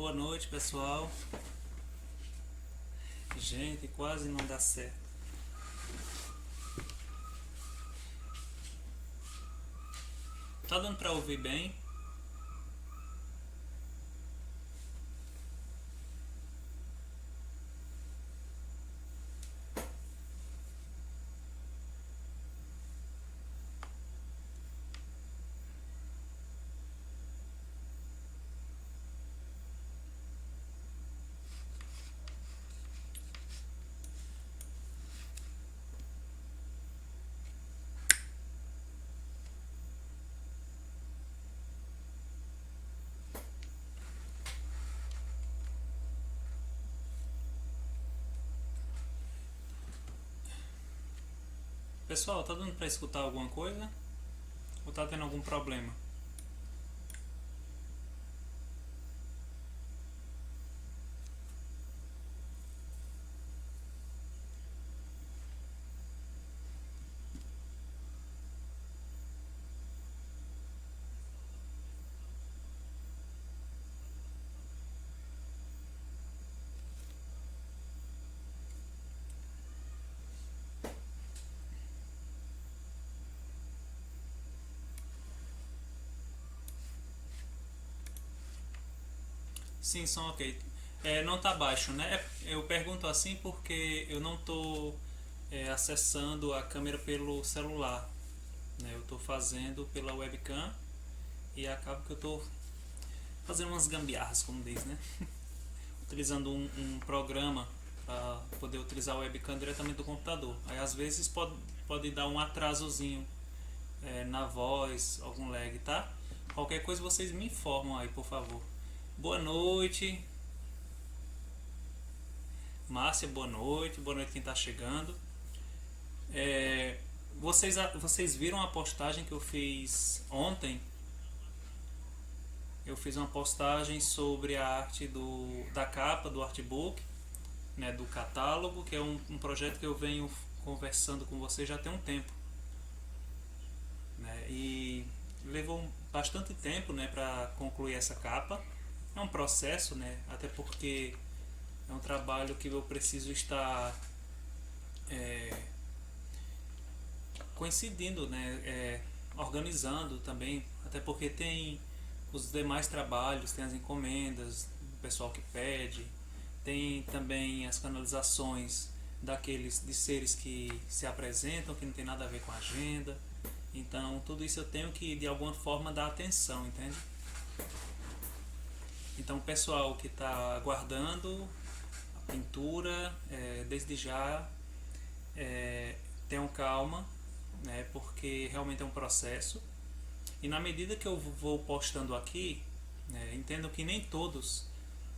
Boa noite, pessoal. Gente, quase não dá certo. Tá dando pra ouvir bem? Pessoal, tá dando pra escutar alguma coisa? Ou tá tendo algum problema? Sim, som ok. Não tá baixo, né? Eu pergunto assim porque eu não tô acessando a câmera pelo celular, né? Eu tô fazendo pela webcam e acaba que eu tô fazendo umas gambiarras, como diz, né? Utilizando um programa para poder utilizar a webcam diretamente do computador. Aí às vezes pode dar um atrasozinho na voz, algum lag, tá? Qualquer coisa vocês me informam aí, por favor. Boa noite, Márcia, boa noite quem tá chegando. É, vocês viram a postagem que eu fiz ontem? Eu fiz uma postagem sobre a arte da capa do artbook, né, do catálogo, que é um projeto que eu venho conversando com vocês já tem um tempo, né, e levou bastante tempo, né, para concluir essa capa. É um processo, né, até porque é um trabalho que eu preciso estar é, coincidindo, né, organizando também, até porque tem os demais trabalhos, tem as encomendas do pessoal que pede, tem também as canalizações daqueles de seres que se apresentam, que não tem nada a ver com a agenda. Então, tudo isso eu tenho que de alguma forma dar atenção, entende? Então, o pessoal que está aguardando a pintura, desde já tenham calma, né? Porque realmente é um processo. E na medida que eu vou postando aqui, né, entendo que nem todos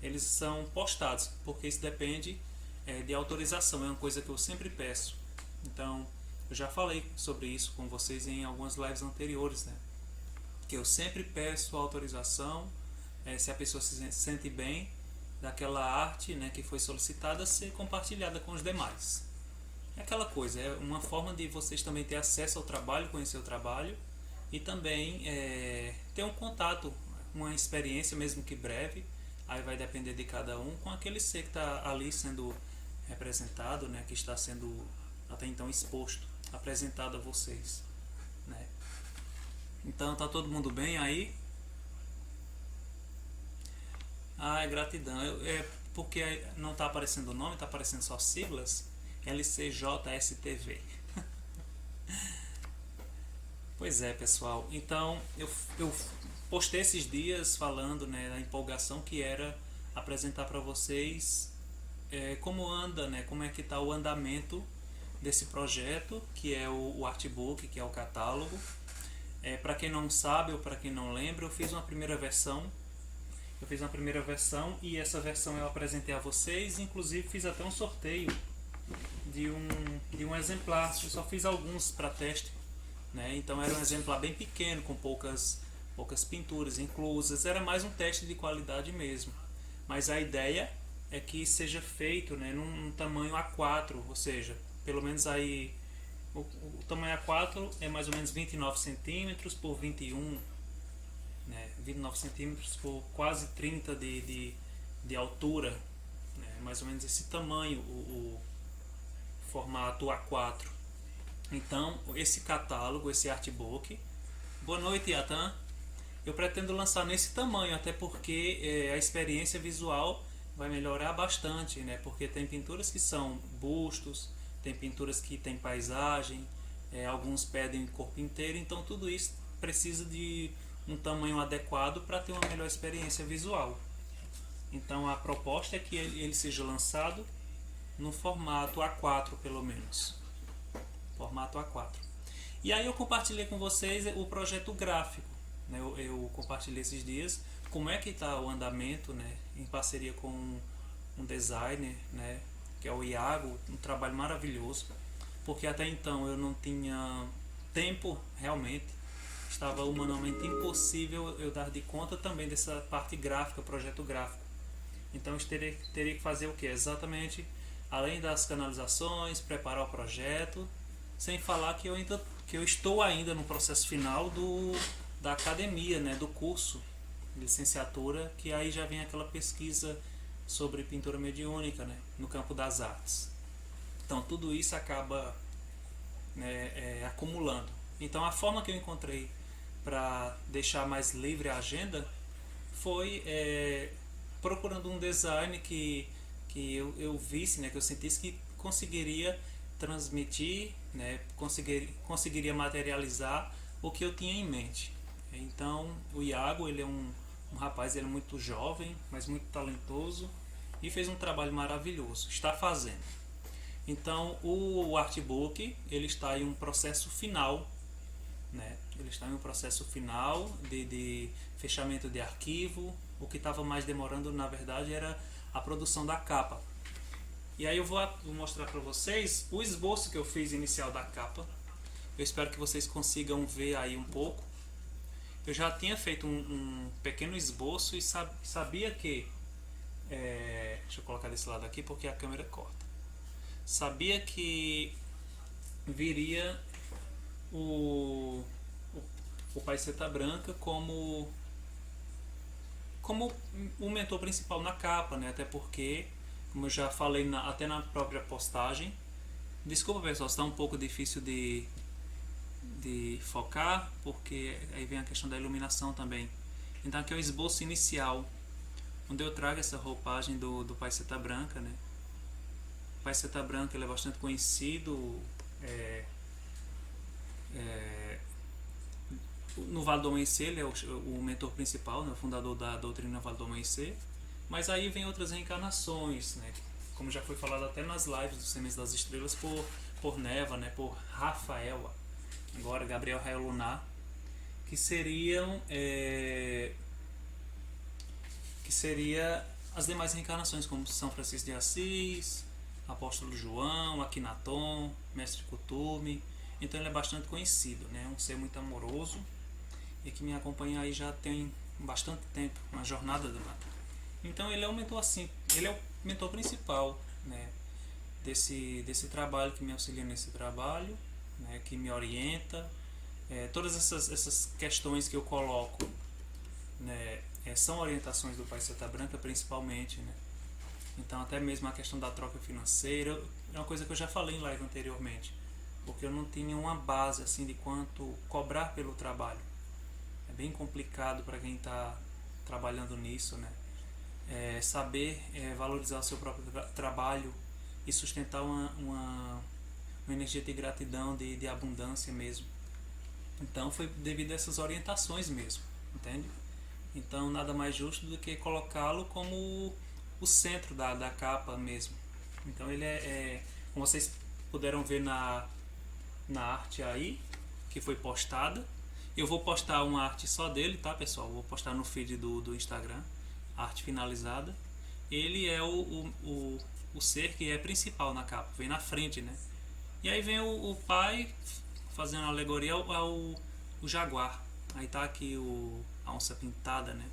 eles são postados, porque isso depende de autorização, é uma coisa que eu sempre peço. Então, eu já falei sobre isso com vocês em algumas lives anteriores, né? Que eu sempre peço autorização, se a pessoa se sente bem daquela arte, né, que foi solicitada, ser compartilhada com os demais. É aquela coisa, é uma forma de vocês também ter acesso ao trabalho, conhecer o trabalho e também ter um contato, uma experiência, mesmo que breve, aí vai depender de cada um, com aquele ser que está ali sendo representado, né, que está sendo até então exposto, apresentado a vocês, né? Então tá todo mundo bem aí? Ah, gratidão. É porque não está aparecendo o nome, está aparecendo só siglas. LCJSTV. Pois é, pessoal. Então eu postei esses dias falando, né, da empolgação que era apresentar para vocês como anda, né, como é que está o andamento desse projeto, que é o artbook, que é o catálogo. Para quem não sabe ou para quem não lembra, eu fiz uma primeira versão e essa versão eu apresentei a vocês, inclusive fiz até um sorteio de um exemplar. Eu só fiz alguns para teste, né? Então era um exemplar bem pequeno, com poucas pinturas inclusas, era mais um teste de qualidade mesmo. Mas a ideia é que seja feito, né, num tamanho A4, ou seja, pelo menos aí o tamanho A4 é mais ou menos 29 centímetros por 21, né, 29 centímetros por quase 30 de de altura, né? Mais ou menos esse tamanho, o formato A4. Então, esse catálogo, esse artbook, boa noite, Yatan, eu pretendo lançar nesse tamanho, até porque a experiência visual vai melhorar bastante, né? Porque tem pinturas que são bustos, tem pinturas que tem paisagem, alguns pedem corpo inteiro, então tudo isso precisa de um tamanho adequado para ter uma melhor experiência visual. Então a proposta é que ele seja lançado no formato A4 pelo menos. Formato A4. E aí eu compartilhei com vocês o projeto gráfico, né? Eu compartilhei esses dias como é que está o andamento, né? Em parceria com um designer, né? Que é o Iago, um trabalho maravilhoso, porque até então eu não tinha tempo realmente, estava humanamente impossível eu dar de conta também dessa parte gráfica, projeto gráfico. Então eu teria que fazer o que? Exatamente, além das canalizações, preparar o projeto, sem falar que eu estou ainda no processo final da academia, né, do curso de licenciatura, que aí já vem aquela pesquisa sobre pintura mediúnica, né, no campo das artes. Então tudo isso acaba, né, acumulando. Então a forma que eu encontrei para deixar mais livre a agenda foi procurando um design que eu visse, né, que eu sentisse que conseguiria transmitir, né, conseguiria materializar o que eu tinha em mente. Então o Iago, ele é um rapaz, ele é muito jovem, mas muito talentoso e fez um trabalho maravilhoso, está fazendo. Então o artbook, ele está em um processo final, né? Ele está em um processo final de fechamento de arquivo. O que estava mais demorando, na verdade, era a produção da capa. E aí eu vou mostrar para vocês o esboço que eu fiz inicial da capa. Eu espero que vocês consigam ver aí um pouco. Eu já tinha feito um pequeno esboço e sabia que... deixa eu colocar desse lado aqui porque a câmera corta. Sabia que viria o Paiseta Branca como o mentor principal na capa, né? Até porque, como eu já falei até na própria postagem, desculpa pessoal, está um pouco difícil de focar, porque aí vem a questão da iluminação também. Então aqui é o esboço inicial, onde eu trago essa roupagem do Paiseta Branca, né? O Paiseta Branca, ele é bastante conhecido no Vale do Amanhecer, ele é o mentor principal, né, o fundador da doutrina Vale do Amanhecer. Mas aí vem outras reencarnações, né, como já foi falado até nas lives do Sementes das Estrelas por Neva, né, por Rafael, agora Gabriel Rael Lunar, que seriam as demais reencarnações, como São Francisco de Assis, Apóstolo João, Akhenaton, Mestre Kuthumi. Então ele é bastante conhecido, né? Um ser muito amoroso e que me acompanha aí já tem bastante tempo na jornada do mapa. Então ele é o mentor assim, ele é o mentor principal, né? Desse trabalho, que me auxilia nesse trabalho, né? Que me orienta. Todas essas questões que eu coloco, né? São orientações do Paiseta Branca principalmente, né? Então até mesmo a questão da troca financeira é uma coisa que eu já falei em live anteriormente, porque eu não tinha uma base assim de quanto cobrar pelo trabalho. É bem complicado para quem está trabalhando nisso, né? Saber valorizar o seu próprio trabalho e sustentar uma energia de gratidão, de abundância mesmo. Então foi devido a essas orientações mesmo, entende? Então nada mais justo do que colocá-lo como o centro da capa mesmo. Então ele como vocês puderam ver na arte aí, que foi postada. Eu vou postar uma arte só dele, tá pessoal? Vou postar no feed do Instagram, arte finalizada. Ele é o ser que é principal na capa, vem na frente, né? E aí vem o pai fazendo alegoria ao jaguar. Aí tá aqui a onça pintada, né?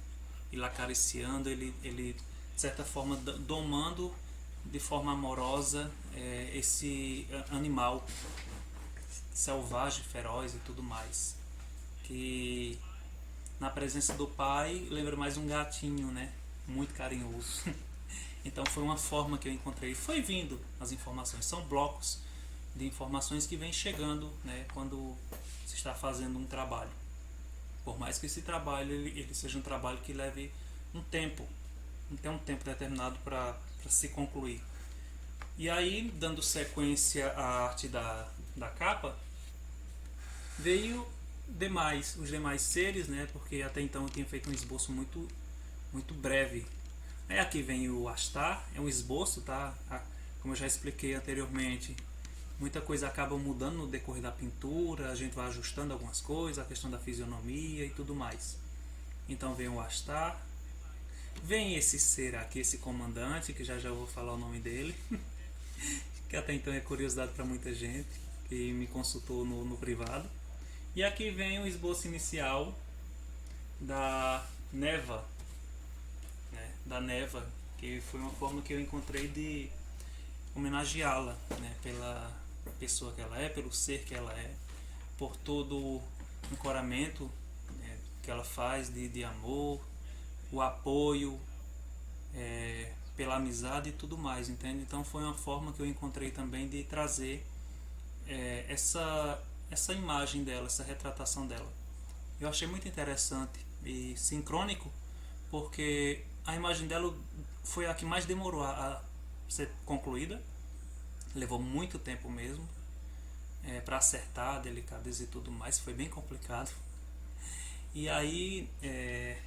Ele acariciando, ele de certa forma domando de forma amorosa esse animal selvagem, feroz e tudo mais, que na presença do pai lembra mais um gatinho, né? muito carinhoso. Então foi uma forma que eu encontrei. Foi vindo as informações, são blocos de informações que vêm chegando, né, quando se está fazendo um trabalho. Por mais que esse trabalho ele seja um trabalho que leve um tempo, não tem um tempo determinado para se concluir. E aí, dando sequência à arte da capa, veio os demais seres, né, porque até então eu tinha feito um esboço muito breve. Aqui vem o Astar, é um esboço, tá? Como eu já expliquei anteriormente, muita coisa acaba mudando no decorrer da pintura, a gente vai ajustando algumas coisas, a questão da fisionomia e tudo mais. Então vem o Astar, vem esse ser aqui, esse comandante, que já vou falar o nome dele, que até então é curiosidade para muita gente, que me consultou no privado. E aqui vem o esboço inicial da Neva, né? Da Neva, que foi uma forma que eu encontrei de homenageá-la, né? Pela pessoa que ela é, pelo ser que ela é, por todo o encoramento, né, que ela faz de amor, o apoio, pela amizade e tudo mais, entende? Então foi uma forma que eu encontrei também de trazer essa imagem dela, essa retratação dela. Eu achei muito interessante e sincrônico, porque a imagem dela foi a que mais demorou a ser concluída, levou muito tempo mesmo, para acertar a delicadeza e tudo mais, foi bem complicado. E aí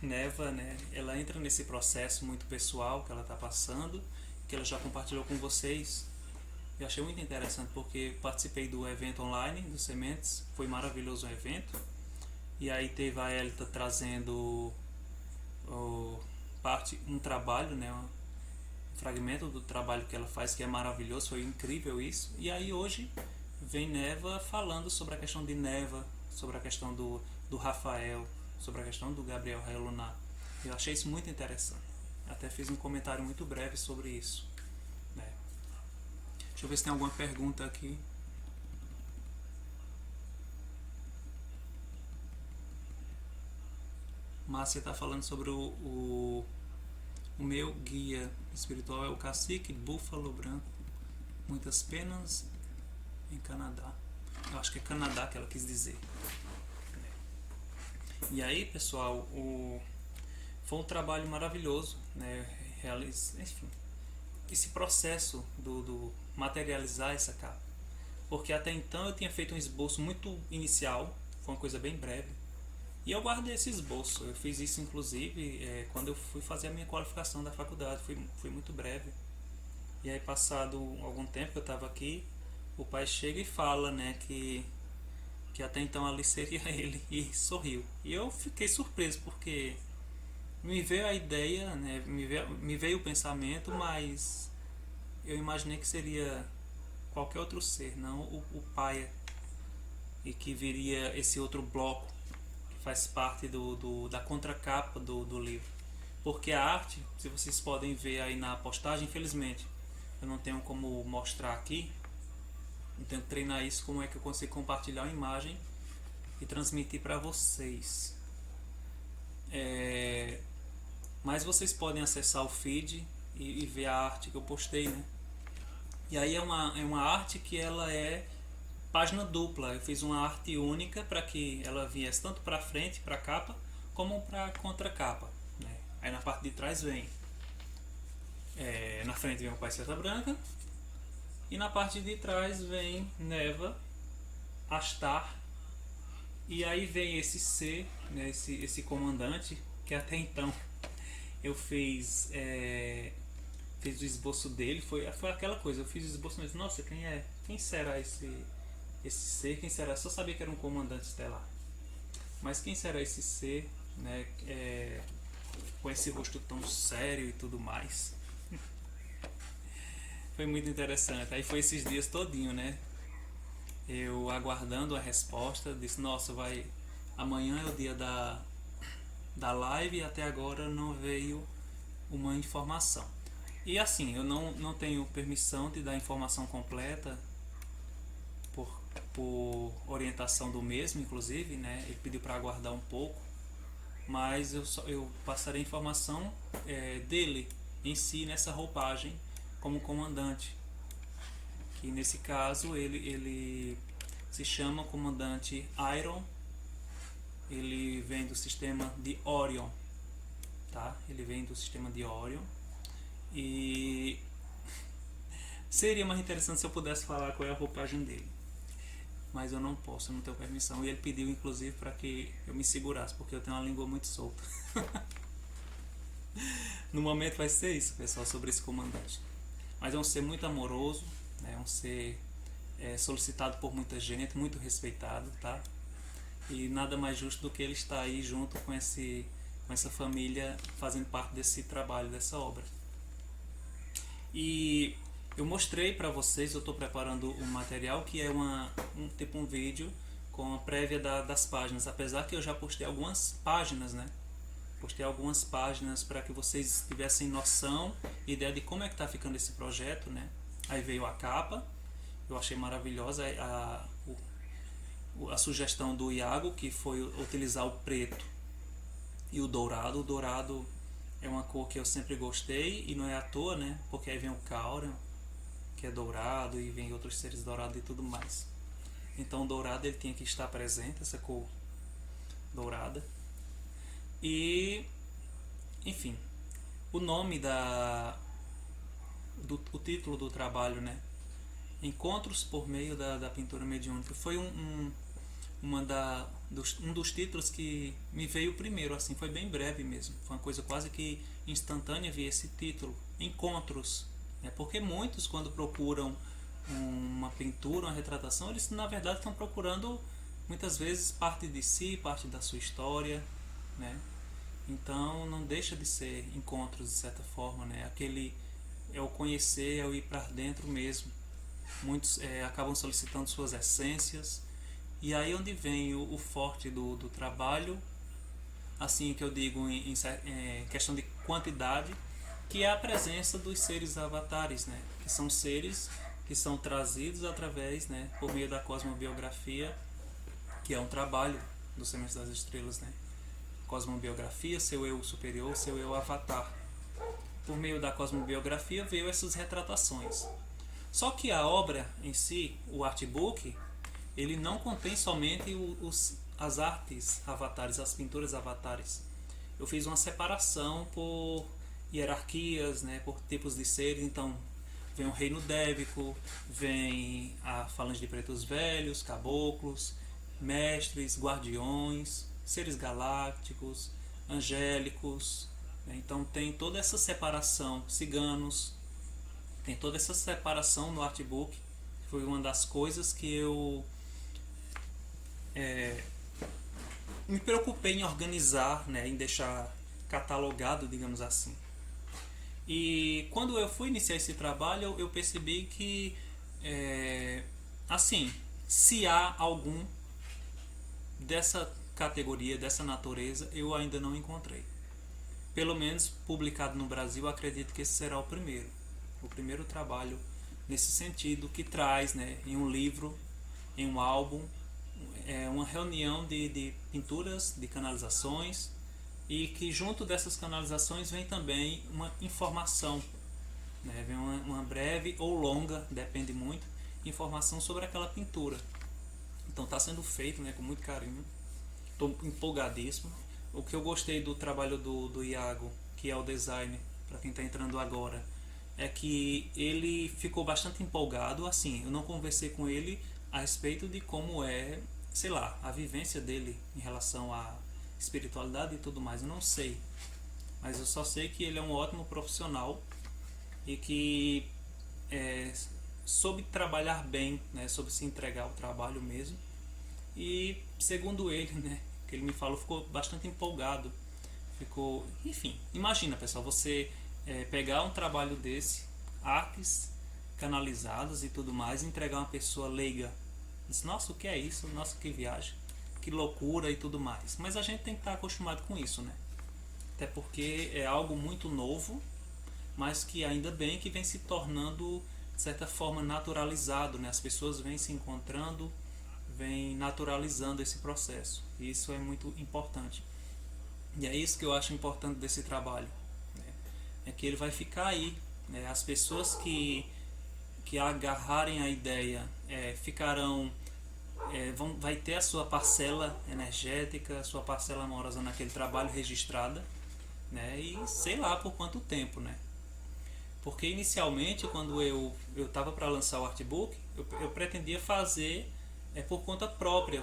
Neva, né, ela entra nesse processo muito pessoal que ela está passando, que ela já compartilhou com vocês. Eu achei muito interessante porque participei do evento online do Sementes, foi maravilhoso o evento. E aí teve a Elita trazendo um trabalho, né, um fragmento do trabalho que ela faz, que é maravilhoso, foi incrível isso. E aí hoje vem Neva falando sobre a questão de Neva, sobre a questão do Rafael, sobre a questão do Gabriel Relunar. Eu achei isso muito interessante. Até fiz um comentário muito breve sobre isso, né? Deixa eu ver se tem alguma pergunta aqui. Márcia está falando sobre o meu guia espiritual é o cacique Búfalo Branco. Muitas penas em Canadá. Eu acho que é Canadá que ela quis dizer. E aí, pessoal, foi um trabalho maravilhoso, né? Enfim, esse processo do materializar essa capa. Porque até então eu tinha feito um esboço muito inicial, foi uma coisa bem breve. E eu guardei esse esboço. Eu fiz isso, inclusive, quando eu fui fazer a minha qualificação da faculdade. Foi muito breve. E aí, passado algum tempo que eu estava aqui, o pai chega e fala, né, que até então ali seria ele, e sorriu. E eu fiquei surpreso, porque me veio a ideia, né, me veio o pensamento, mas eu imaginei que seria qualquer outro ser, não o pai, e que viria esse outro bloco que faz parte da contracapa do livro. Porque a arte, se vocês podem ver aí na postagem, infelizmente eu não tenho como mostrar aqui, eu tenho que treinar isso, como é que eu consigo compartilhar uma imagem e transmitir para vocês. Mas vocês podem acessar o feed e ver a arte que eu postei, né? E aí é uma arte que ela é página dupla. Eu fiz uma arte única para que ela viesse tanto para frente, para a capa, como para a contracapa, né? Aí na parte de trás vem, na frente vem o Pai Seta Branca, e na parte de trás vem Neva, Astar, e aí vem esse ser, né, esse comandante, que até então eu fiz o esboço dele, foi aquela coisa, eu fiz o esboço, mas nossa, quem será esse ser, quem será? Eu só sabia que era um comandante estelar, mas quem será esse ser, né, com esse rosto tão sério e tudo mais. Foi muito interessante. Aí foi esses dias todinho, né, eu aguardando a resposta, disse, nossa, amanhã é o dia da live, e até agora não veio uma informação. E assim, eu não tenho permissão de dar informação completa por orientação do mesmo, inclusive, né? Ele pediu para aguardar um pouco, mas eu passarei informação dele em si nessa roupagem como comandante, que nesse caso ele se chama comandante Iron. Ele vem do sistema de Orion, tá? Ele vem do sistema de Orion. E seria mais interessante se eu pudesse falar qual é a roupagem dele, mas eu não posso, eu não tenho permissão. E ele pediu inclusive para que eu me segurasse, porque eu tenho uma língua muito solta. No momento vai ser isso, pessoal, sobre esse comandante. Mas é um ser muito amoroso, é um ser solicitado por muita gente, muito respeitado, tá? E nada mais justo do que ele estar aí junto com essa família, fazendo parte desse trabalho, dessa obra. E eu mostrei para vocês, eu estou preparando um material que é um vídeo com a prévia das páginas, apesar que eu já postei algumas páginas, né? Postei algumas páginas para que vocês tivessem noção, ideia de como é que está ficando esse projeto, né? Aí veio a capa, eu achei maravilhosa a sugestão do Iago, que foi utilizar o preto e o dourado. O dourado é uma cor que eu sempre gostei e não é à toa, né? Porque aí vem o Caura, que é dourado, e vem outros seres dourados e tudo mais. Então o dourado ele tinha que estar presente, essa cor dourada. E, enfim, o nome o título do trabalho, né? Encontros por meio da pintura mediúnica, foi um dos títulos que me veio primeiro, assim, foi bem breve mesmo, foi uma coisa quase que instantânea ver esse título, Encontros, né? Porque muitos, quando procuram uma pintura, uma retratação, eles na verdade estão procurando muitas vezes parte de si, parte da sua história, né? Então não deixa de ser encontros de certa forma, né? Aquele é o conhecer, é o ir para dentro mesmo. Muitos acabam solicitando suas essências, e aí onde vem o forte do trabalho, assim que eu digo em questão de quantidade, que é a presença dos seres avatares, né? Que são seres que são trazidos através, né, por meio da cosmobiografia, que é um trabalho do Semestre das Estrelas, né? Cosmobiografia, seu eu superior, seu eu avatar. Por meio da cosmobiografia veio essas retratações. Só que a obra em si, o artbook, ele não contém somente as artes avatares, as pinturas avatares. Eu fiz uma separação por hierarquias, né, por tipos de seres. Então vem o reino débico, vem a falange de pretos velhos, caboclos, mestres, guardiões, seres galácticos, angélicos, né? Então tem toda essa separação, ciganos, tem toda essa separação no artbook. Foi uma das coisas que eu me preocupei em organizar, né, em deixar catalogado, digamos assim. E quando eu fui iniciar esse trabalho, eu percebi que, assim, se há algum dessa categoria, dessa natureza, eu ainda não encontrei. Pelo menos publicado no Brasil, acredito que esse será o primeiro trabalho nesse sentido, que traz, né, em um livro, em um álbum, uma reunião de pinturas, de canalizações, e que junto dessas canalizações vem também uma informação, né, vem uma breve ou longa, depende muito, informação sobre aquela pintura. Então está sendo feito, né, com muito carinho, estou empolgadíssimo. O que eu gostei do trabalho do Iago, que é o designer, para quem está entrando agora, é que ele ficou bastante empolgado. Assim, eu não conversei com ele a respeito de como é, sei lá, a vivência dele em relação à espiritualidade e tudo mais, eu não sei, mas eu só sei que ele é um ótimo profissional e que soube trabalhar bem, né, soube se entregar ao trabalho mesmo. E segundo ele, né, que ele me falou, ficou bastante empolgado, ficou, enfim, imagina, pessoal, você pegar um trabalho desse, artes canalizadas e tudo mais, e entregar uma pessoa leiga. Diz, nossa, o que é isso? Nossa, que viagem, que loucura e tudo mais. Mas a gente tem que estar acostumado com isso, né? Até porque é algo muito novo, mas que ainda bem que vem se tornando de certa forma naturalizado, né? As pessoas vêm se encontrando, vêm naturalizando esse processo, e isso é muito importante. E é isso que eu acho importante desse trabalho, né? É que ele vai ficar aí, né? As pessoas que agarrarem a ideia ficarão vai ter a sua parcela energética, a sua parcela amorosa naquele trabalho registrada, né? E sei lá por quanto tempo, né? Porque inicialmente, quando eu estava para lançar o artbook, eu pretendia fazer por conta própria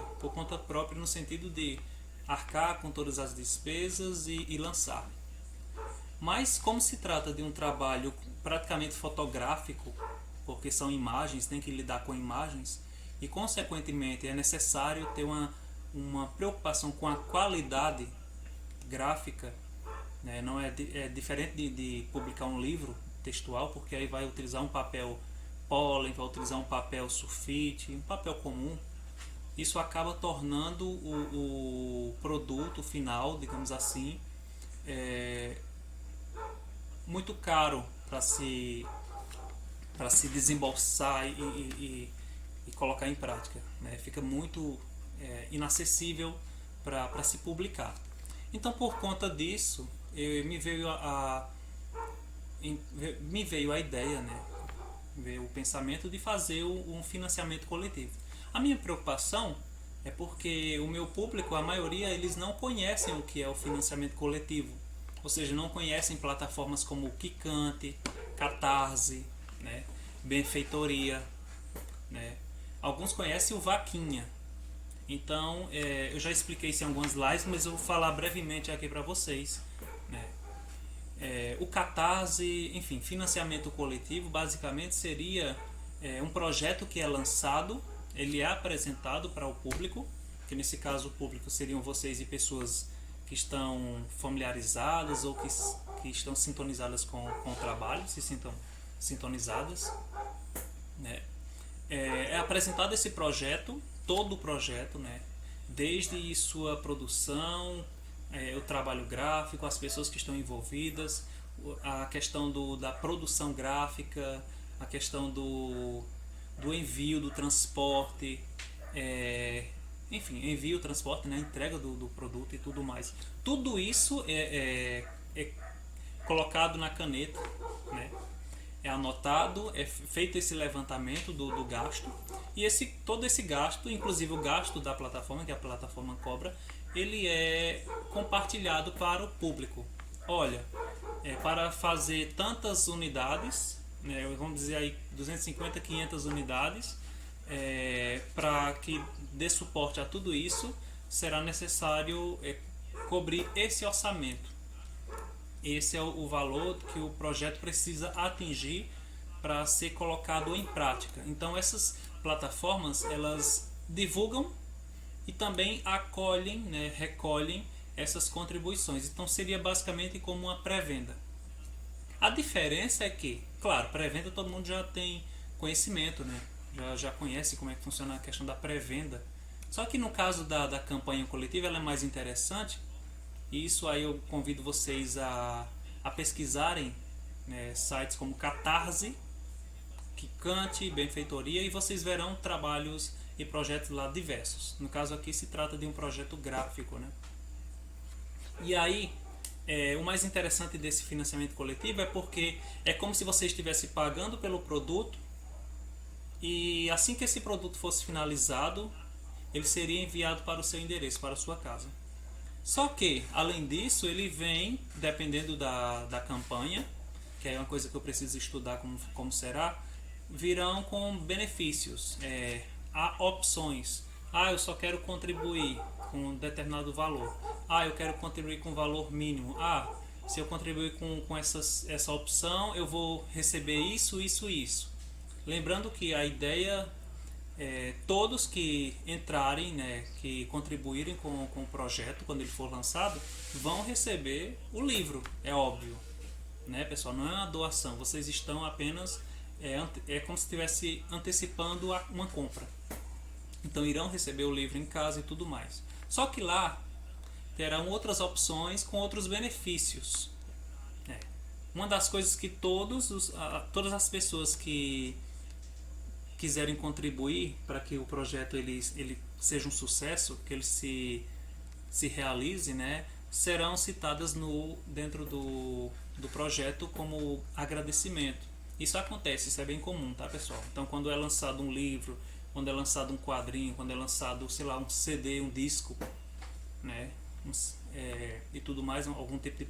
no sentido de arcar com todas as despesas e lançar. Mas como se trata de um trabalho praticamente fotográfico, porque são imagens, tem que lidar com imagens, e consequentemente é necessário ter uma preocupação com a qualidade gráfica, né? Não é diferente de publicar um livro textual, porque aí vai utilizar um papel pólen, vai utilizar um papel sulfite, um papel comum. Isso acaba tornando o produto final, digamos assim, é, muito caro para se desembolsar e colocar em prática, né? Fica muito inacessível para se publicar. Então, por conta disso, me veio a ideia, né? Veio o pensamento de fazer um financiamento coletivo. A minha preocupação é porque o meu público, a maioria, eles não conhecem o que é o financiamento coletivo. Ou seja, não conhecem plataformas como o Kikante, Catarse, né? Benfeitoria, né? Alguns conhecem o Vaquinha. Então, eu já expliquei isso em algumas lives, mas eu vou falar brevemente aqui para vocês, né? O Catarse, enfim, financiamento coletivo, basicamente seria um projeto que é lançado, ele é apresentado para o público, que nesse caso o público seriam vocês e pessoas que estão familiarizadas ou que estão sintonizadas com o trabalho, se sintam sintonizadas, né? É apresentado esse projeto, todo o projeto, né? Desde sua produção, o trabalho gráfico, as pessoas que estão envolvidas, a questão da produção gráfica, a questão do envio, do transporte, enfim, envio, transporte, né? Entrega do produto e tudo mais. Tudo isso é colocado na caneta, né? É anotado, é feito esse levantamento do gasto e todo esse gasto, inclusive o gasto da plataforma, que a plataforma cobra, ele é compartilhado para o público. Olha, para fazer tantas unidades, né, vamos dizer aí 250, 500 unidades, para que dê suporte a tudo isso, será necessário cobrir esse orçamento. Esse é o valor que o projeto precisa atingir para ser colocado em prática. Então essas plataformas, elas divulgam e também acolhem, né, recolhem essas contribuições. Então seria basicamente como uma pré-venda. A diferença é que, claro, pré-venda todo mundo já tem conhecimento, né? Já conhece como é que funciona a questão da pré-venda. Só que no caso da campanha coletiva ela é mais interessante. E isso aí eu convido vocês a pesquisarem, né, sites como Catarse, Kikante, Benfeitoria, e vocês verão trabalhos e projetos lá diversos. No caso aqui se trata de um projeto gráfico, né? E aí, o mais interessante desse financiamento coletivo é porque é como se você estivesse pagando pelo produto e assim que esse produto fosse finalizado, ele seria enviado para o seu endereço, para a sua casa. Só que, além disso, ele vem, dependendo da campanha, que é uma coisa que eu preciso estudar como será, virão com benefícios. Há opções. Eu só quero contribuir com um determinado valor. Eu quero contribuir com valor mínimo. Se eu contribuir com essa opção, eu vou receber isso, isso e isso. Lembrando que a ideia todos que entrarem, né, que contribuírem com o projeto quando ele for lançado, vão receber o livro, é óbvio, né, pessoal? Não é uma doação, vocês estão apenas como se estivesse antecipando uma compra. Então irão receber o livro em casa e tudo mais. Só que lá terão outras opções com outros benefícios. Uma das coisas que todas as pessoas que quiserem contribuir para que o projeto ele seja um sucesso, que ele se realize, né, serão citadas dentro do projeto como agradecimento. Isso acontece, isso é bem comum, tá, pessoal? Então, quando é lançado um livro, quando é lançado um quadrinho, quando é lançado, sei lá, um CD, um disco, né, e tudo mais, algum tipo de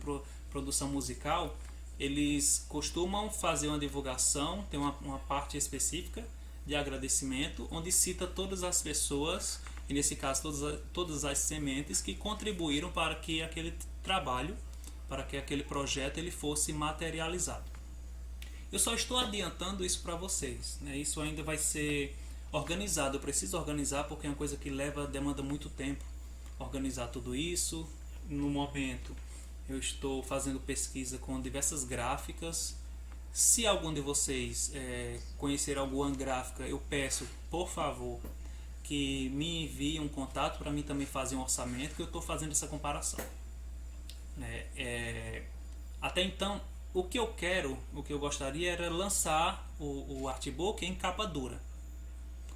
produção musical, eles costumam fazer uma divulgação, tem uma parte específica de agradecimento, onde cita todas as pessoas, e nesse caso todas as sementes que contribuíram para que aquele trabalho, para que aquele projeto ele fosse materializado. Eu só estou adiantando isso para vocês, né? Isso ainda vai ser organizado, eu preciso organizar porque é uma coisa que demanda muito tempo organizar tudo isso. No momento eu estou fazendo pesquisa com diversas gráficas. Se algum de vocês conhecer alguma gráfica, eu peço, por favor, que me envie um contato para mim também fazer um orçamento, que eu estou fazendo essa comparação. Até então, o que eu gostaria era lançar o artbook em capa dura.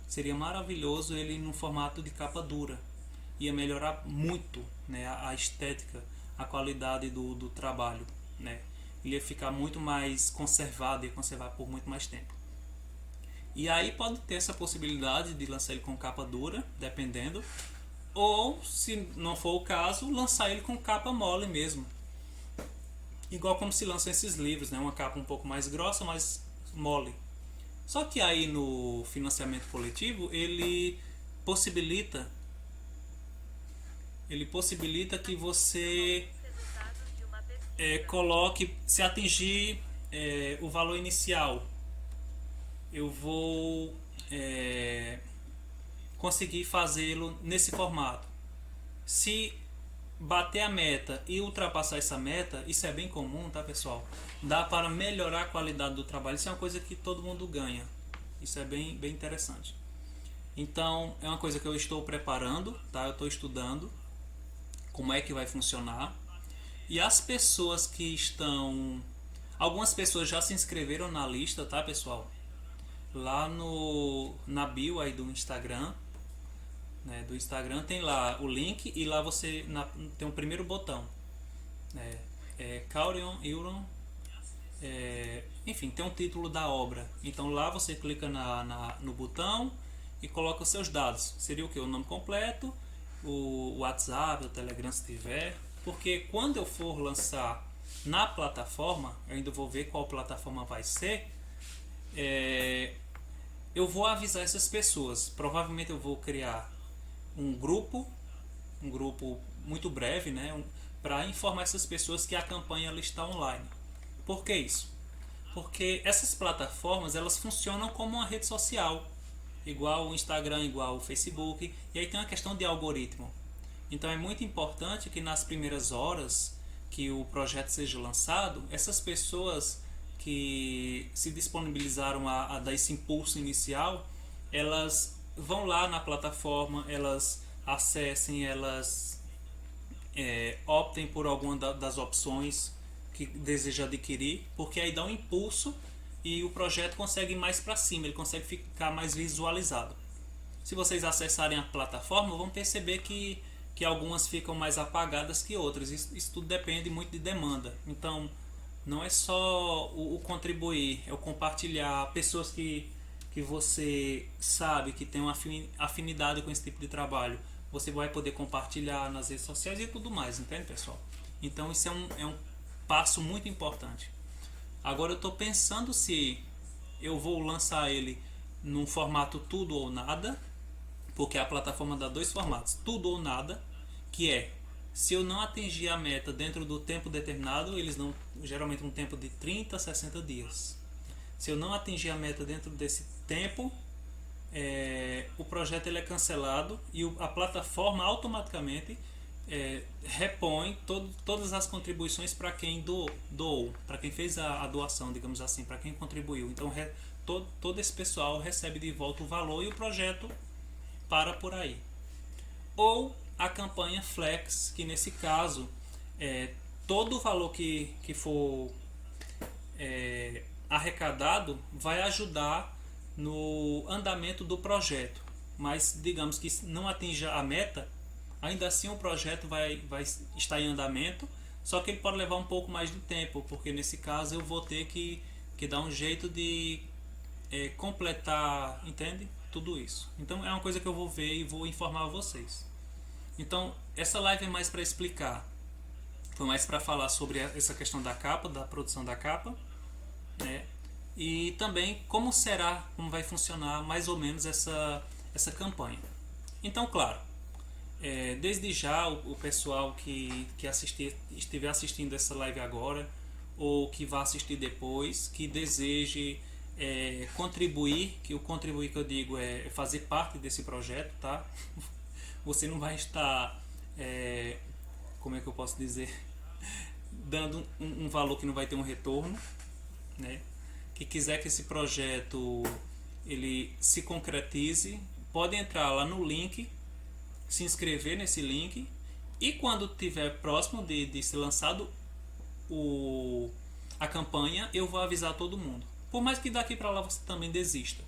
Seria maravilhoso ele no formato de capa dura. Ia melhorar muito, né, a estética, a qualidade do trabalho, né? Ele ia ficar muito mais conservado, ia conservar por muito mais tempo. E aí pode ter essa possibilidade de lançar ele com capa dura, dependendo, ou, se não for o caso, lançar ele com capa mole mesmo. Igual como se lançam esses livros, né? Uma capa um pouco mais grossa, mas mole. Só que aí no financiamento coletivo ele possibilita que você coloque, se atingir o valor inicial, eu vou conseguir fazê-lo nesse formato. Se bater a meta e ultrapassar essa meta, isso é bem comum, tá, pessoal? Dá para melhorar a qualidade do trabalho. Isso é uma coisa que todo mundo ganha. Isso é bem interessante. Então, é uma coisa que eu estou preparando, tá? Eu estou estudando como é que vai funcionar. E as pessoas que estão... Algumas pessoas já se inscreveram na lista, tá, pessoal? Lá na bio aí do Instagram, né, do Instagram tem lá o link, e lá você tem um primeiro botão, né, Caurion Euron, enfim, tem um título da obra. Então lá você clica no botão e coloca os seus dados. Seria o que? O nome completo, o WhatsApp, o Telegram se tiver. Porque quando eu for lançar na plataforma, eu ainda vou ver qual plataforma vai ser, eu vou avisar essas pessoas. Provavelmente eu vou criar um grupo muito breve, né, para informar essas pessoas que a campanha ela está online. Por que isso? Porque essas plataformas elas funcionam como uma rede social, igual o Instagram, igual o Facebook, e aí tem uma questão de algoritmo. Então é muito importante que nas primeiras horas que o projeto seja lançado, essas pessoas que se disponibilizaram a dar esse impulso inicial, elas vão lá na plataforma, elas acessem, elas optem por alguma das opções que deseja adquirir, porque aí dá um impulso e o projeto consegue ir mais para cima, ele consegue ficar mais visualizado. Se vocês acessarem a plataforma, vão perceber que algumas ficam mais apagadas que outras. Isso tudo depende muito de demanda. Então, não é só o contribuir, é o compartilhar. Pessoas que você sabe que tem uma afinidade com esse tipo de trabalho, você vai poder compartilhar nas redes sociais e tudo mais, entende, pessoal? Então, isso é um passo muito importante. Agora eu estou pensando se eu vou lançar ele num formato tudo ou nada, porque a plataforma dá dois formatos, tudo ou nada, que é, se eu não atingir a meta dentro do tempo determinado, eles dão geralmente um tempo de 30 a 60 dias. Se eu não atingir a meta dentro desse tempo, o projeto ele é cancelado e a plataforma automaticamente repõe todas as contribuições para quem doou, para quem fez a doação, digamos assim, para quem contribuiu. Então todo esse pessoal recebe de volta o valor e o projeto para por aí. Ou a campanha Flex, que nesse caso todo o valor que for arrecadado vai ajudar no andamento do projeto, mas digamos que não atinja a meta ainda assim o projeto vai estar em andamento, só que ele pode levar um pouco mais de tempo, porque nesse caso eu vou ter que dar um jeito de completar, entende? Tudo isso. Então é uma coisa que eu vou ver e vou informar vocês. Então essa live é mais para explicar, foi mais para falar sobre essa questão da capa, da produção da capa, né? E também como será, como vai funcionar mais ou menos essa campanha. Então, claro, desde já o pessoal que estiver assistindo essa live agora ou que vai assistir depois, que deseje contribuir, que o contribuir que eu digo é fazer parte desse projeto, tá? Você não vai estar, como é que eu posso dizer, dando um valor que não vai ter um retorno, né? Que quiser que esse projeto ele se concretize, pode entrar lá no link, se inscrever nesse link, e quando tiver próximo de ser lançado a campanha, eu vou avisar todo mundo. Por mais que daqui para lá você também desista.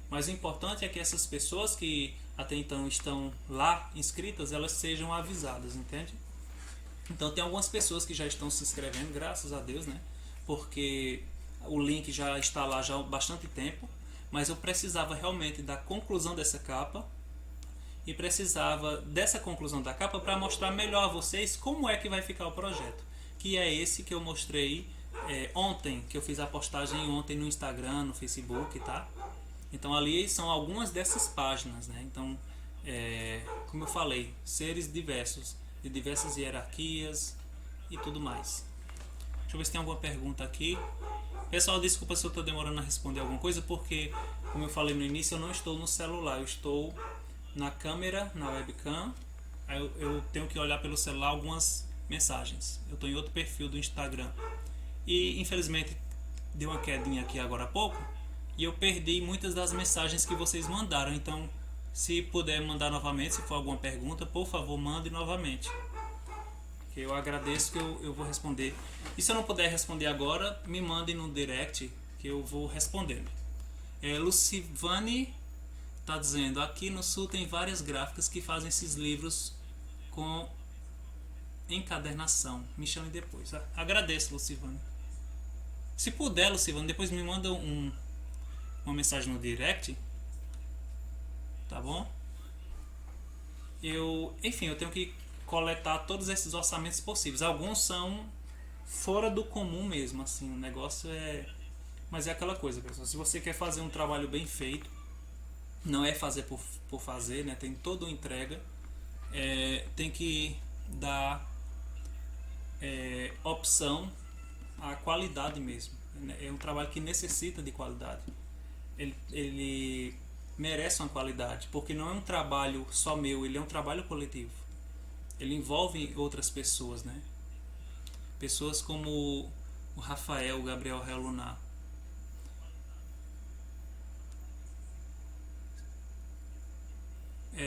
Mas o importante é que essas pessoas que até então estão lá inscritas, elas sejam avisadas, entende? Então tem algumas pessoas que já estão se inscrevendo, graças a Deus, né? Porque o link já está lá já há bastante tempo, mas eu precisava realmente da conclusão dessa capa e precisava dessa conclusão da capa para mostrar melhor a vocês como é que vai ficar o projeto, que é esse que eu mostrei ontem, que eu fiz a postagem ontem no Instagram, no Facebook, tá? Então ali são algumas dessas páginas, né? Então, como eu falei, seres diversos, de diversas hierarquias e tudo mais. Deixa eu ver se tem alguma pergunta aqui. Pessoal, desculpa se eu estou demorando a responder alguma coisa, porque, como eu falei no início, eu não estou no celular, eu estou na câmera, na webcam. Eu tenho que olhar pelo celular algumas mensagens. Eu estou em outro perfil do Instagram. E, infelizmente, deu uma quedinha aqui agora há pouco, e eu perdi muitas das mensagens que vocês mandaram. Então, se puder mandar novamente, se for alguma pergunta, por favor, mande novamente. Que eu agradeço, que eu vou responder. E se eu não puder responder agora, me mande no direct que eu vou respondendo. Lucivane está dizendo, aqui no sul tem várias gráficas que fazem esses livros com encadernação. Me chame depois. Agradeço, Lucivane. Se puder, Lucivane, depois me manda uma mensagem no direct. Tá bom? Enfim, eu tenho que coletar todos esses orçamentos possíveis. Alguns são fora do comum mesmo, assim, o negócio mas é aquela coisa, pessoal, se você quer fazer um trabalho bem feito, não é fazer por fazer, né? Tem toda uma entrega, tem que dar opção à qualidade mesmo. É um trabalho que necessita de qualidade. Ele merece uma qualidade, porque não é um trabalho só meu, ele é um trabalho coletivo. Ele envolve outras pessoas, né? Pessoas como o Rafael, o Gabriel Relunar.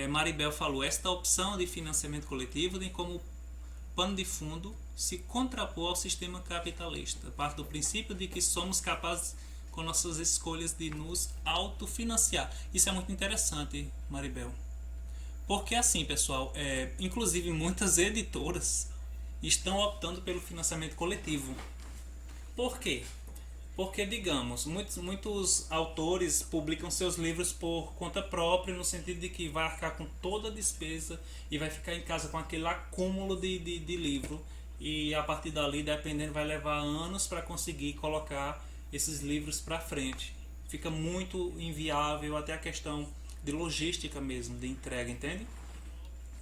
Maribel falou, esta opção de financiamento coletivo tem como pano de fundo se contrapor ao sistema capitalista. Parte do princípio de que somos capazes, com nossas escolhas, de nos autofinanciar. Isso é muito interessante, Maribel. Porque assim, pessoal, inclusive muitas editoras estão optando pelo financiamento coletivo. Por quê? Porque, digamos, muitos autores publicam seus livros por conta própria, no sentido de que vai arcar com toda a despesa e vai ficar em casa com aquele acúmulo de livro. E a partir dali, dependendo, vai levar anos para conseguir colocar esses livros para frente. Fica muito inviável, até a questão de logística mesmo, de entrega, entende?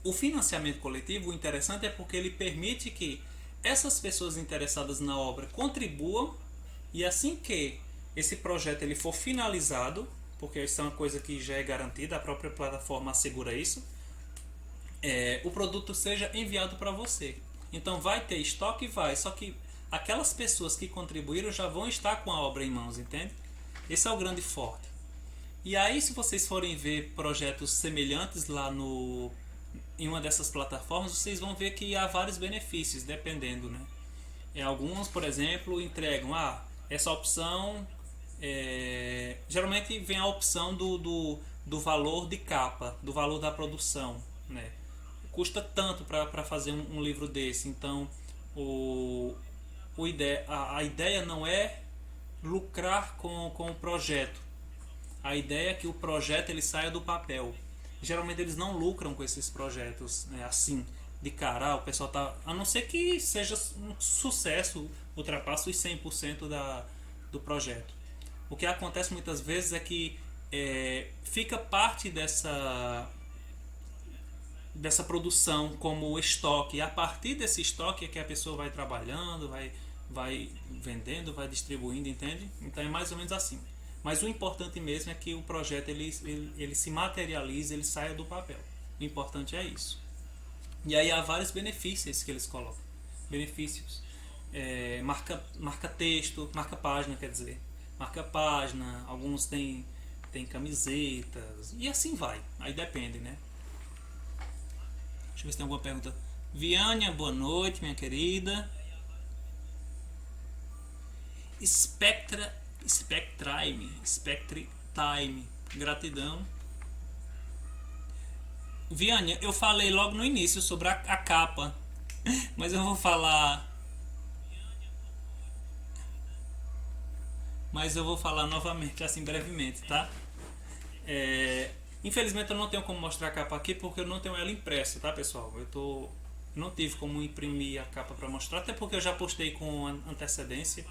O financiamento coletivo, o interessante é porque ele permite que essas pessoas interessadas na obra contribuam, e assim que esse projeto ele for finalizado, porque isso é uma coisa que já é garantida, a própria plataforma assegura isso, o produto seja enviado para você. Então vai ter estoque? Vai, só que aquelas pessoas que contribuíram já vão estar com a obra em mãos, entende? Esse é o grande forte. E aí, se vocês forem ver projetos semelhantes lá em uma dessas plataformas, vocês vão ver que há vários benefícios, dependendo, né? Alguns, por exemplo, entregam essa opção, geralmente vem a opção do valor de capa, do valor da produção, né? custa tanto para fazer um livro desse. Então a ideia não é lucrar com o projeto. A ideia é que o projeto ele saia do papel. Geralmente eles não lucram com esses projetos, né, assim, de cara. O pessoal tá. A não ser que seja um sucesso, ultrapasse os 100% do projeto. O que acontece muitas vezes é que fica parte dessa produção como estoque. E a partir desse estoque é que a pessoa vai trabalhando, vai vendendo, vai distribuindo, entende? Então é mais ou menos assim. Mas o importante mesmo é que o projeto ele se materialize, ele saia do papel. O importante é isso. E aí há vários benefícios que eles colocam. Benefícios. Marca texto, marca página, quer dizer. Marca página, alguns tem camisetas, e assim vai. Aí depende, né? Deixa eu ver se tem alguma pergunta. Viânia, boa noite, minha querida. Spectre Time, gratidão. Viânia, eu falei logo no início sobre a capa, mas eu vou falar. Mas eu vou falar novamente, assim brevemente, tá? Infelizmente eu não tenho como mostrar a capa aqui porque eu não tenho ela impressa, tá, pessoal? Não tive como imprimir a capa para mostrar, até porque eu já postei com antecedência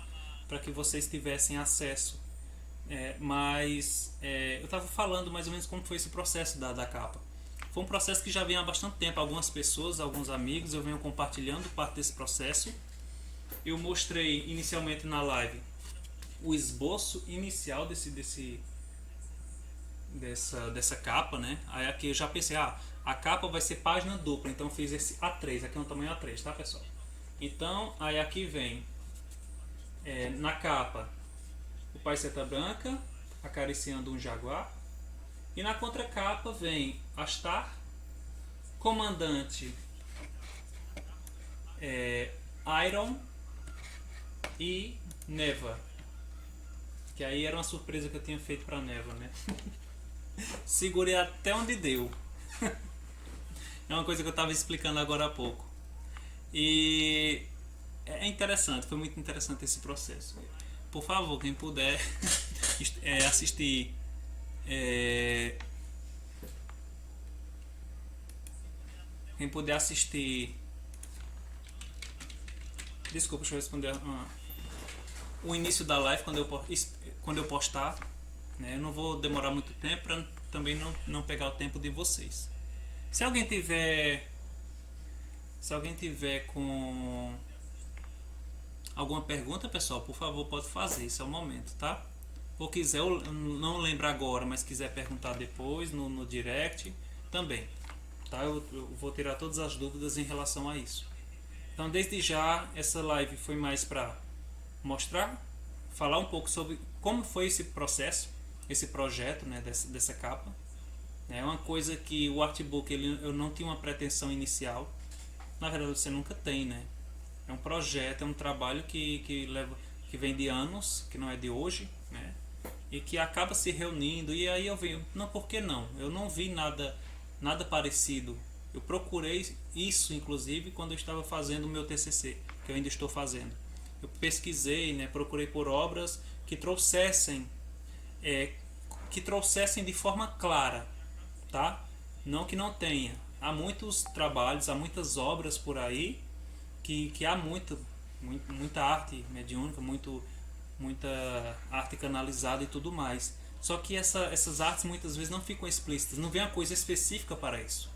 para que vocês tivessem acesso. Mas eu estava falando mais ou menos como foi esse processo da capa. Foi um processo que já vem há bastante tempo. Algumas pessoas, alguns amigos, eu venho compartilhando parte desse processo. Eu mostrei inicialmente na live o esboço inicial dessa capa, né? Aí aqui eu já pensei, a capa vai ser página dupla, então eu fiz esse A3, aqui é um tamanho A3, tá, pessoal? Então, aí aqui vem na capa o Pai Seta Branca acariciando um jaguar, e na contracapa vem Astar, comandante Iron e Neva, que aí era uma surpresa que eu tinha feito para Neva, né? Segurei até onde deu. É uma coisa que eu estava explicando agora há pouco. E é interessante, foi muito interessante esse processo. Por favor, quem puder assistir quem puder assistir, desculpa, deixa eu responder o início da live quando eu postar, né? Eu não vou demorar muito tempo para também não pegar o tempo de vocês. Se alguém tiver com alguma pergunta, pessoal, por favor, pode fazer, esse é o momento, tá? Ou quiser, eu não lembro agora, mas quiser perguntar depois no direct, também, tá? Eu vou tirar todas as dúvidas em relação a isso. Então, desde já, essa live foi mais para mostrar, falar um pouco sobre como foi esse processo, esse projeto, né, dessa capa. É uma coisa que o artbook eu não tinha uma pretensão inicial. Na verdade, você nunca tem, né? É um projeto, é um trabalho que vem de anos, que não é de hoje, né? E que acaba se reunindo. E aí eu venho, não, por que não? Eu não vi nada parecido. Eu procurei isso, inclusive, quando eu estava fazendo o meu TCC, que eu ainda estou fazendo. Eu pesquisei, né? Procurei por obras que trouxessem de forma clara, tá? Não que não tenha. Há muitos trabalhos, há muitas obras por aí que há muita arte mediúnica, muita arte canalizada e tudo mais. Só que essas artes muitas vezes não ficam explícitas, não vem uma coisa específica para isso.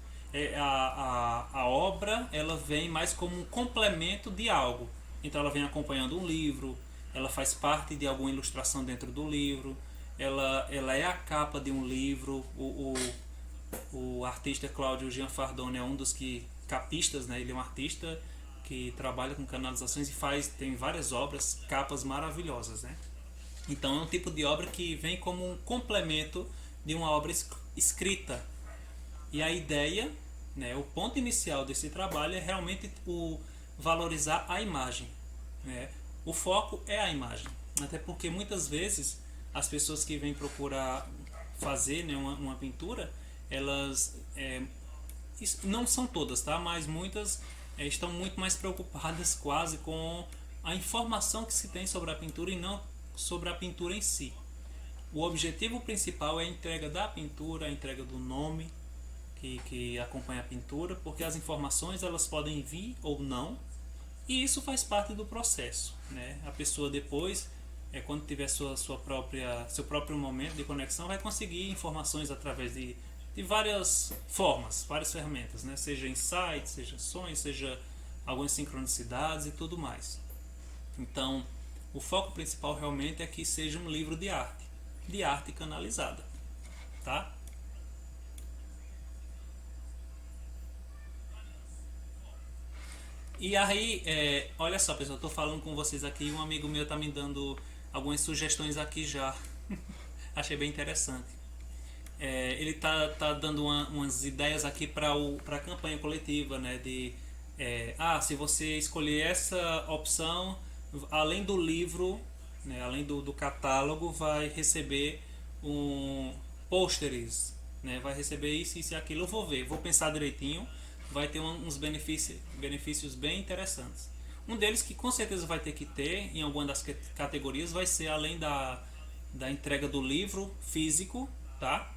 A obra ela vem mais como um complemento de algo. Então ela vem acompanhando um livro, ela faz parte de alguma ilustração dentro do livro, ela é a capa de um livro. O artista Cláudio Gianfardone é um dos capistas, né? Ele é um artista que trabalha com canalizações e tem várias obras, capas maravilhosas, né? Então é um tipo de obra que vem como um complemento de uma obra escrita. E a ideia, né, o ponto inicial desse trabalho é realmente valorizar a imagem, né? O foco é a imagem, até porque muitas vezes as pessoas que vêm procurar fazer, né, uma pintura, elas não são todas, tá? Mas muitas estão muito mais preocupadas quase com a informação que se tem sobre a pintura e não sobre a pintura em si. O objetivo principal é a entrega da pintura, a entrega do nome que acompanha a pintura, porque as informações elas podem vir ou não, e isso faz parte do processo, né? A pessoa depois, quando tiver seu próprio momento de conexão, vai conseguir informações através de várias formas, várias ferramentas, né? Seja insights, seja sonhos, seja algumas sincronicidades e tudo mais. Então, o foco principal realmente é que seja um livro de arte canalizada, tá? E aí, olha só, pessoal, eu tô falando com vocês aqui, um amigo meu tá me dando algumas sugestões aqui já. Achei bem interessante. Ele tá dando umas ideias aqui para a campanha coletiva, né? Se você escolher essa opção, além do livro, né, além do catálogo, vai receber pôsteres, né? Vai receber isso e aquilo. Eu vou ver, vou pensar direitinho. Vai ter uns benefícios bem interessantes. Um deles que com certeza vai ter que ter em alguma das categorias vai ser, além da entrega do livro físico, tá?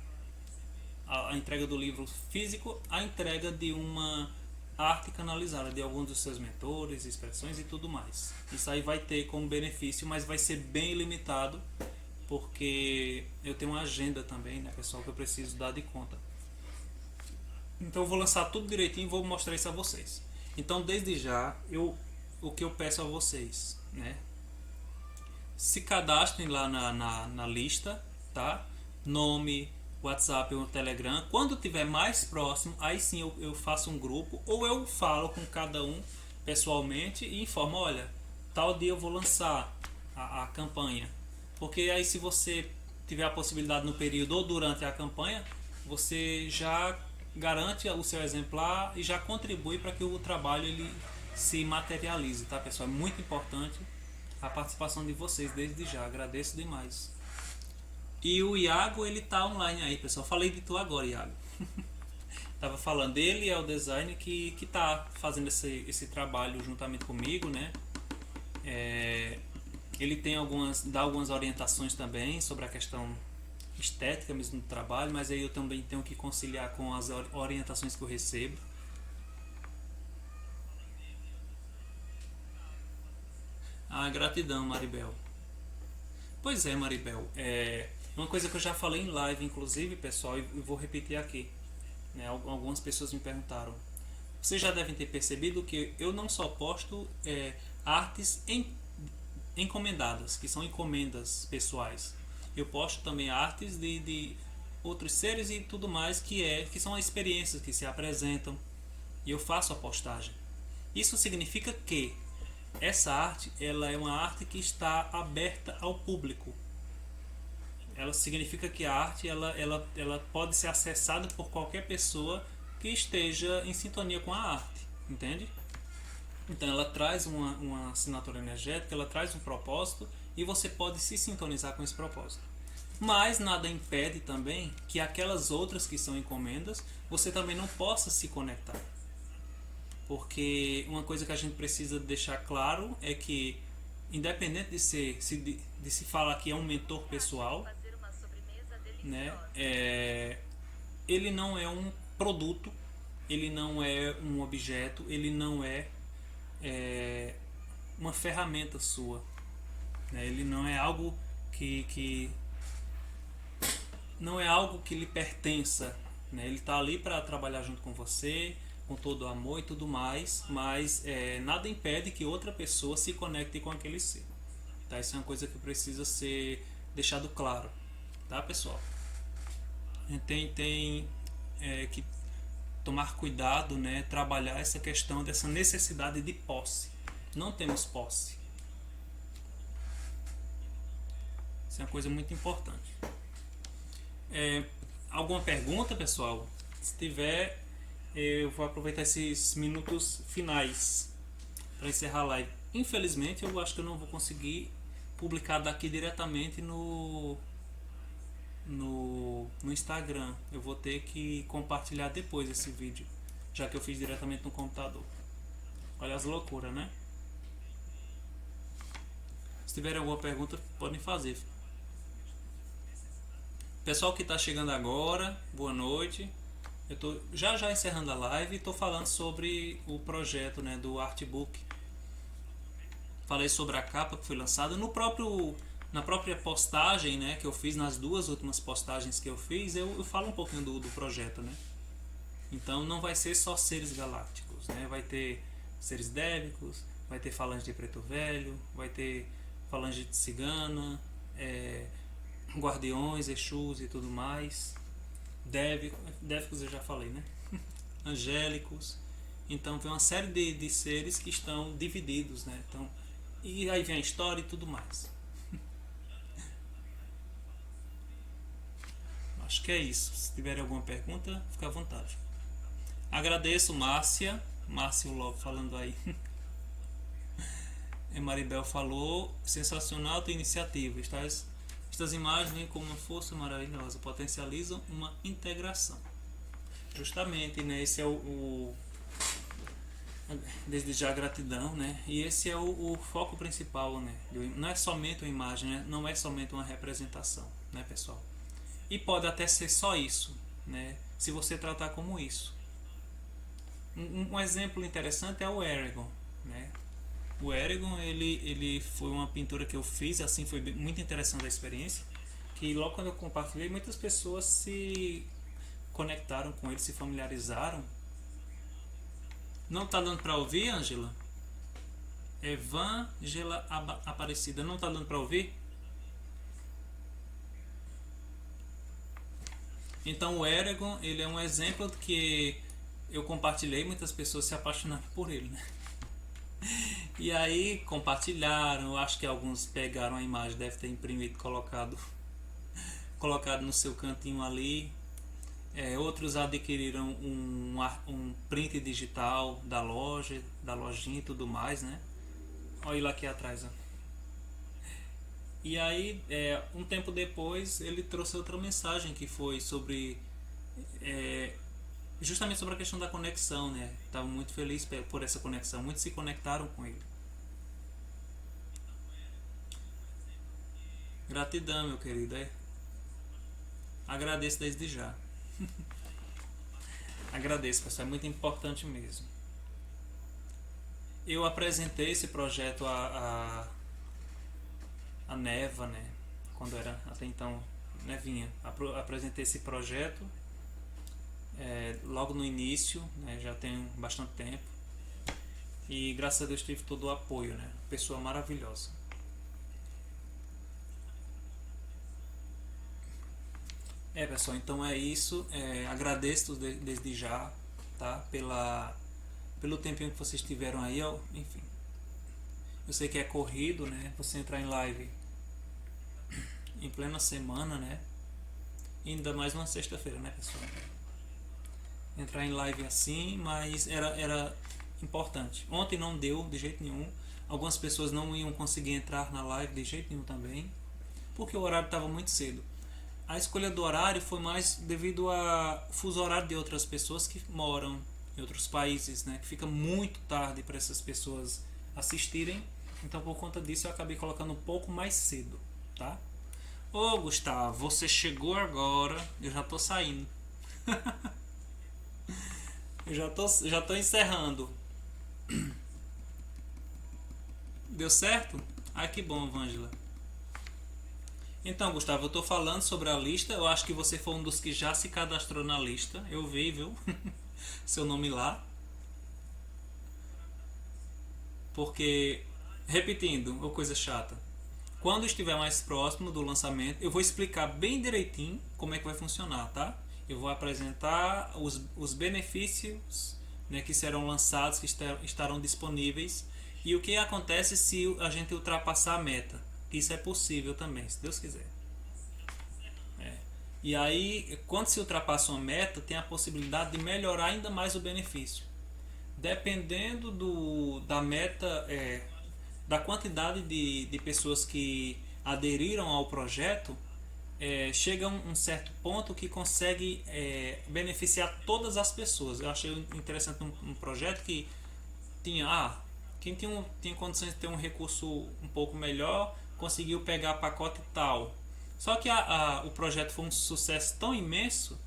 A entrega do livro físico, a entrega de uma arte canalizada de alguns dos seus mentores, expressões e tudo mais. Isso aí vai ter como benefício, mas vai ser bem limitado, porque eu tenho uma agenda também, né, pessoal, que eu preciso dar de conta. Então eu vou lançar tudo direitinho e vou mostrar isso a vocês. Então desde já, o que eu peço a vocês, né? Se cadastrem lá na lista, tá? Nome, WhatsApp ou Telegram. Quando tiver mais próximo, aí sim eu faço um grupo, ou eu falo com cada um pessoalmente e informo, olha, tal dia eu vou lançar a campanha. Porque aí se você tiver a possibilidade no período ou durante a campanha, você já garante o seu exemplar e já contribui para que o trabalho ele se materialize, tá, pessoal? É muito importante a participação de vocês desde já, agradeço demais. E o Iago, ele tá online aí, pessoal. Falei de tu agora, Iago. Tava falando, ele é o designer que tá fazendo esse trabalho juntamente comigo, né? Ele dá algumas orientações também sobre a questão estética mesmo do trabalho, mas aí eu também tenho que conciliar com as orientações que eu recebo. Ah, gratidão, Maribel. Pois é, Maribel. Uma coisa que eu já falei em live, inclusive, pessoal, e vou repetir aqui. Né? Algumas pessoas me perguntaram. Vocês já devem ter percebido que eu não só posto artes encomendadas, que são encomendas pessoais. Eu posto também artes de outros seres e tudo mais que são experiências que se apresentam e eu faço a postagem. Isso significa que essa arte ela é uma arte que está aberta ao público. Ela significa que a arte ela pode ser acessada por qualquer pessoa que esteja em sintonia com a arte, entende? Então ela traz uma assinatura energética, ela traz um propósito e você pode se sintonizar com esse propósito. Mas nada impede também que aquelas outras que são encomendas você também não possa se conectar. Porque uma coisa que a gente precisa deixar claro é que, independente de se falar que é um mentor pessoal, né, ele não é um produto, ele não é um objeto, ele não é uma ferramenta sua, né? Ele não é algo que não é algo que lhe pertença, né? Ele está ali para trabalhar junto com você, com todo o amor e tudo mais, mas nada impede que outra pessoa se conecte com aquele ser. Tá? Isso é uma coisa que precisa ser deixado claro, tá, pessoal? A gente tem que tomar cuidado, né? Trabalhar essa questão dessa necessidade de posse. Não temos posse. Isso é uma coisa muito importante. Alguma pergunta, pessoal? Se tiver, eu vou aproveitar esses minutos finais para encerrar a live. Infelizmente, eu acho que eu não vou conseguir publicar daqui diretamente no Instagram. Eu vou ter que compartilhar depois esse vídeo. já que eu fiz diretamente no computador. Olha as loucuras, né? Se tiverem alguma pergunta, podem fazer. Pessoal que está chegando agora, boa noite. Eu estou já encerrando a live e estou falando sobre o projeto, né, do artbook. Falei sobre a capa que foi lançada na própria postagem, né, que eu fiz, nas duas últimas postagens que eu fiz, eu falo um pouquinho do projeto, né? Então não vai ser só seres galácticos, né? Vai ter seres débicos, vai ter falange de preto velho, vai ter falange de cigana, guardiões, exus e tudo mais. Débicos eu já falei, né? Angélicos. Então tem uma série de seres que estão divididos, né? Então, e aí vem a história e tudo mais. Acho que é isso. Se tiver alguma pergunta, fica à vontade. Agradeço, Márcia. Márcio Love falando aí. E Maribel falou, sensacional tua iniciativa. Estas imagens vêm como uma força maravilhosa, potencializam uma integração. Justamente, né? Esse é desde já gratidão, né? E esse é o foco principal, né? Não é somente uma imagem, né? Não é somente uma representação, né, pessoal? E pode até ser só isso, né? Se você tratar como isso. Um exemplo interessante é o Eragon, né? O Eragon, ele foi uma pintura que eu fiz, assim, foi muito interessante a experiência, que logo quando eu compartilhei, muitas pessoas se conectaram com ele, se familiarizaram. Não tá dando para ouvir, Ângela? Evângela Aparecida, não tá dando para ouvir? Então o Eragon, ele é um exemplo que eu compartilhei, muitas pessoas se apaixonaram por ele, né? E aí compartilharam, acho que alguns pegaram a imagem, deve ter imprimido, colocado no seu cantinho ali. Outros adquiriram um print digital da loja, da lojinha e tudo mais, né? Olha ele aqui atrás, ó. E aí, um tempo depois, ele trouxe outra mensagem que foi sobre justamente sobre a questão da conexão, né? Estava muito feliz por essa conexão, muitos se conectaram com ele. Gratidão, meu querido. Agradeço desde já. Agradeço, pessoal, é muito importante mesmo. Eu apresentei esse projeto a Neva, né? Quando era até então Nevinha. Apresentei esse projeto logo no início, né? Já tem bastante tempo. E graças a Deus tive todo o apoio, né? Pessoa maravilhosa. Pessoal, então é isso. Agradeço desde já, tá? Pelo tempinho que vocês tiveram aí, ó. Enfim. Eu sei que é corrido, né? Você entrar em live em plena semana, né? Ainda mais uma sexta-feira, né, pessoal? Entrar em live assim, mas era importante. Ontem não deu de jeito nenhum. Algumas pessoas não iam conseguir entrar na live de jeito nenhum também, porque o horário estava muito cedo. A escolha do horário foi mais devido ao fuso horário de outras pessoas que moram em outros países, né? Que fica muito tarde para essas pessoas assistirem. Então, por conta disso, eu acabei colocando um pouco mais cedo, tá? Ô, Gustavo, você chegou agora, eu já tô saindo. Eu já tô encerrando. Deu certo? Ai, que bom, Vângela. Então, Gustavo, eu tô falando sobre a lista. Eu acho que você foi um dos que já se cadastrou na lista. Eu vi, viu? Seu nome lá. Porque, repetindo, uma coisa chata. Quando estiver mais próximo do lançamento, eu vou explicar bem direitinho como é que vai funcionar, tá? Eu vou apresentar os benefícios, né, que serão lançados, que estarão disponíveis, e o que acontece se a gente ultrapassar a meta. Isso é possível também, se Deus quiser. E aí, quando se ultrapassa uma meta, tem a possibilidade de melhorar ainda mais o benefício. Dependendo da meta, da quantidade de pessoas que aderiram ao projeto, chega a um certo ponto que consegue beneficiar todas as pessoas. Eu achei interessante um projeto que quem tinha condições de ter um recurso um pouco melhor conseguiu pegar pacote tal. Só que o projeto foi um sucesso tão imenso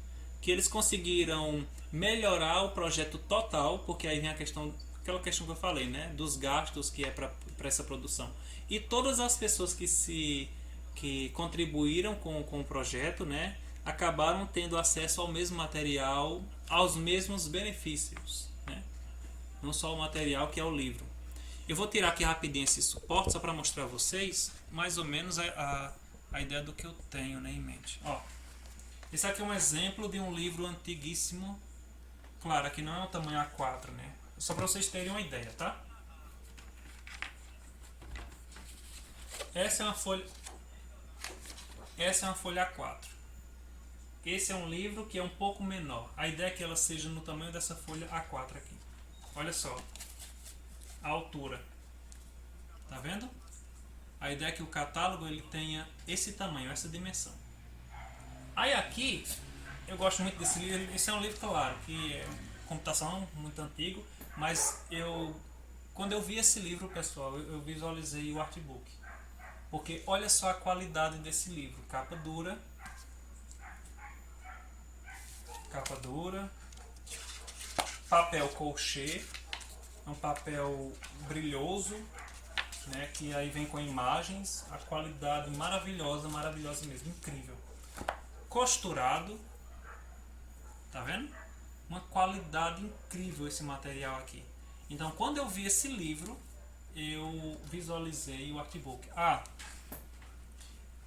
que eles conseguiram melhorar o projeto total, porque aí vem aquela questão que eu falei, né, dos gastos que é para essa produção. E todas as pessoas que contribuíram com o projeto, né, acabaram tendo acesso ao mesmo material, aos mesmos benefícios, né? Não só o material que é o livro. Eu vou tirar aqui rapidinho esse suporte só para mostrar a vocês mais ou menos a ideia do que eu tenho, né, em mente. Ó, esse aqui é um exemplo de um livro antiguíssimo. Claro, aqui não é um tamanho A4, né? Só para vocês terem uma ideia, tá? Essa é uma folha A4. Esse é um livro que é um pouco menor. A ideia é que ela seja no tamanho dessa folha A4 aqui. Olha só a altura. Tá vendo? A ideia é que o catálogo ele tenha esse tamanho, essa dimensão. Aí aqui, eu gosto muito desse livro. Esse é um livro, claro, que é computação muito antigo, mas quando eu vi esse livro, pessoal, eu visualizei o artbook. Porque olha só a qualidade desse livro. Capa dura, papel colchê, é um papel brilhoso, né, que aí vem com imagens, a qualidade maravilhosa mesmo, incrível. Costurado, tá vendo? Uma qualidade incrível esse material aqui. Então, quando eu vi esse livro, eu visualizei o artbook.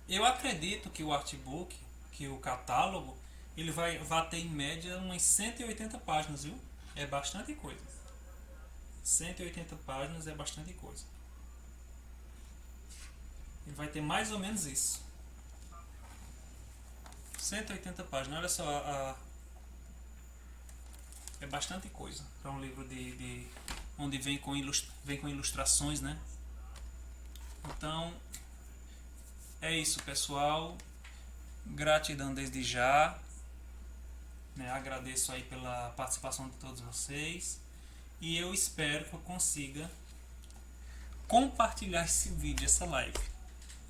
Eu acredito que o artbook, que o catálogo, ele vai ter em média umas 180 páginas, viu? É bastante coisa. 180 páginas é bastante coisa. Ele vai ter mais ou menos isso. 180 páginas, olha só, é bastante coisa para um livro onde vem com ilustrações, né? Então, é isso, pessoal. Gratidão desde já, né? Agradeço aí pela participação de todos vocês e eu espero que eu consiga compartilhar esse vídeo, essa live.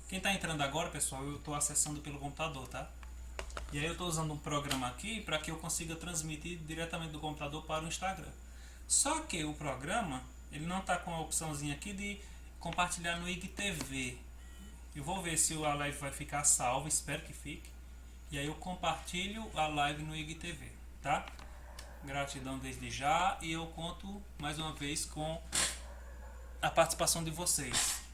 Quem está entrando agora, pessoal, eu estou acessando pelo computador, tá? E aí eu estou usando um programa aqui para que eu consiga transmitir diretamente do computador para o Instagram. Só que o programa, ele não está com a opçãozinha aqui de compartilhar no IGTV. Eu vou ver se a live vai ficar salva, espero que fique. E aí eu compartilho a live no IGTV, tá? Gratidão desde já e eu conto mais uma vez com a participação de vocês.